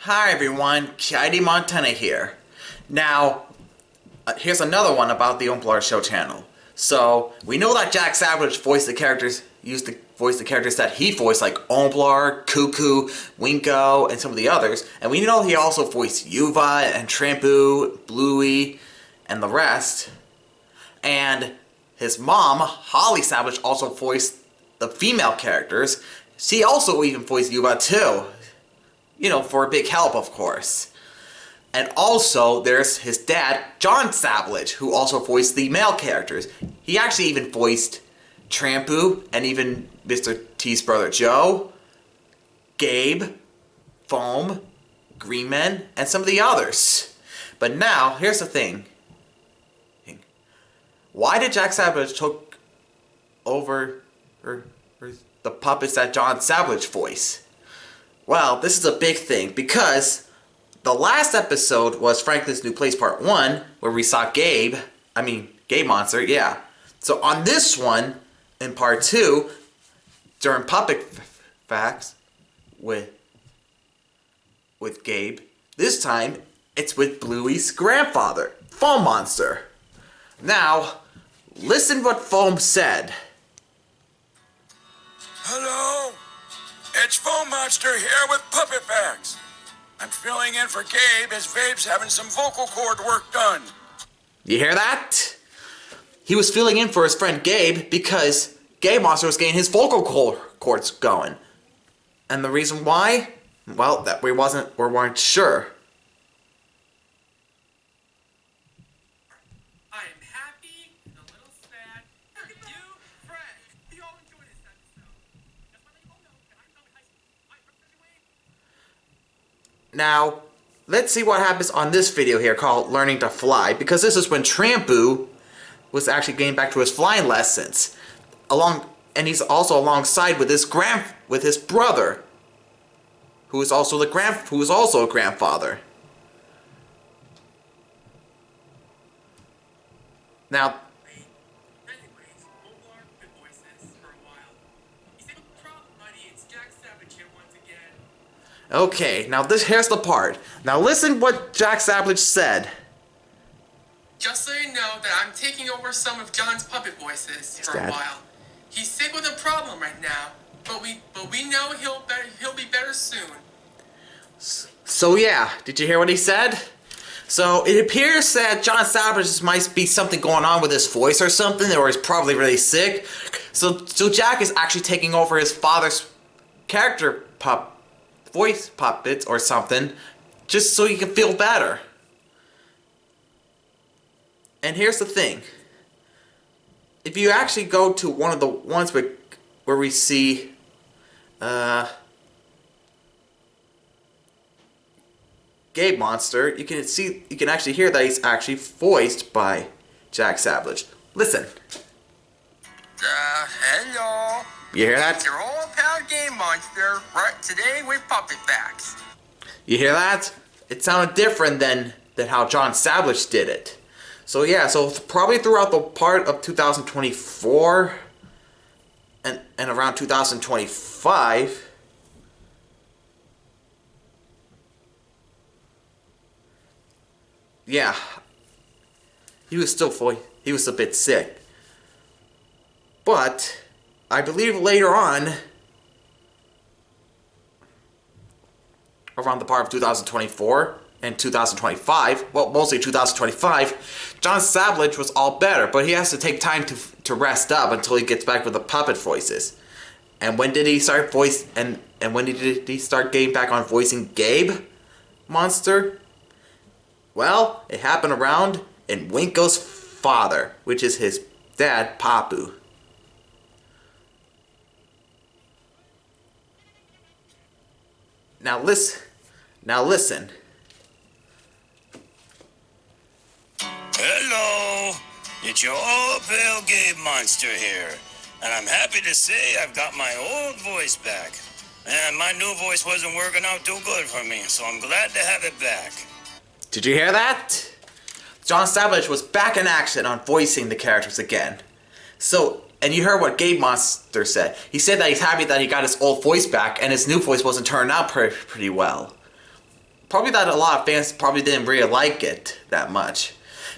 Hi everyone, Katie Montana here. Now, here's another one about the Omplar Show channel. So, we know that Jack Sablich used to voice the characters that he voiced, like Omplar, Cuckoo, Winko, and some of the others. And we know he also voiced Yuva and Trampu, Bluey, and the rest. And his mom, Holly Sablich, also voiced the female characters. She also even voiced Yuva too. You know, for a big help, of course. And also, there's his dad, Jon Sablich, who also voiced the male characters. He actually even voiced Trampu, and even Mr. T's brother Joe, Gabe, Foam, Greenman, and some of the others. But now, here's the thing. Why did Jack Sablich took over the puppets that Jon Sablich voiced? Well, this is a big thing, because the last episode was Franklin's New Place Part 1, where we saw Gabe Monster, yeah. So on this one, in Part 2, during Puppet Facts with Gabe, this time, it's with Bluey's grandfather, Foam Monster. Now, listen what Foam said. Hello? It's Foam Monster here with Puppet Facts. I'm filling in for Gabe as Vabe's having some vocal cord work done. You hear that? He was filling in for his friend Gabe because Gabe Monster was getting his vocal cords going. And the reason why? Well, that we weren't sure. I am happy and a little sad. You, Frank, we all enjoyed this episode. That's why they all know that I'm done with high school. I graduate. Now, let's see what happens on this video here called Learning to Fly, because this is when Trampu was actually getting back to his flying lessons. And he's also alongside with his brother, who is also a grandfather. Now, Anyways, Omplar been voices for a while. He's in a problem, buddy. It's Jack Sablich here once again. okay, now here's the part. Now listen what Jack Sablich said. Just so you know that I'm taking over some of John's puppet voices for Dad. a while. He's sick with a problem right now, but we know he'll be better soon. So yeah, did you hear what he said? So it appears that Jon Sablich might be something going on with his voice or something, or he's probably really sick. So Jack is actually taking over his father's character voice puppets or something, just so he can feel better. And here's the thing. If you actually go to one of the ones where we see Gabe Monster, you can actually hear that he's actually voiced by Jack Sablich. Listen. Hello. You hear It's that? your old pal Gabe Monster, right today with Puppet Facts. You hear that? It sounded different than how Jon Sablich did it. So yeah, so probably throughout the part of 2024 and around 2025, yeah, he was a bit sick. But I believe later on, around the part of 2024 and 2025, well, mostly 2025, Jon Sablich was all better, but he has to take time to rest up until he gets back with the puppet voices. And when did he start and when did he start getting back on voicing Gabe Monster? Well, it happened around in Winko's father, which is his dad, Papu. Now listen. Hello, it's your old pal Gabe Monster here, and I'm happy to say I've got my old voice back. And my new voice wasn't working out too good for me, so I'm glad to have it back. Did you hear that? Jon Sablich was back in action on voicing the characters again. So, And you heard what Gabe Monster said. He said that he's happy that he got his old voice back and his new voice wasn't turning out pretty well. probably that a lot of fans probably didn't really like it that much.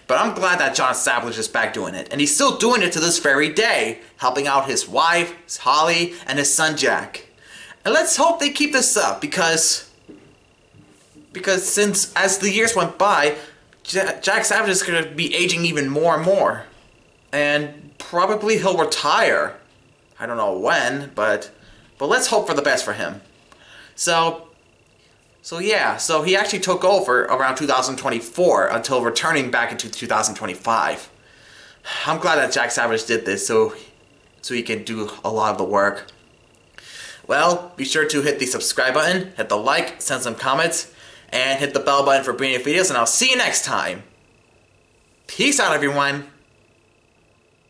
But I'm glad that Jon Sablich is back doing it. And he's still doing it to this very day, helping out his wife, Holly, and his son Jack. And let's hope they keep this up, because since as the years went by, Jack Sablich is going to be aging even more and more. And probably he'll retire. I don't know when, but let's hope for the best for him. So yeah, so he actually took over around 2024 until returning back into 2025. I'm glad that Jack Sablich did this so he can do a lot of the work. Well, be sure to hit the subscribe button, hit the like, send some comments, and hit the bell button for brand new videos, and I'll see you next time. Peace out, everyone.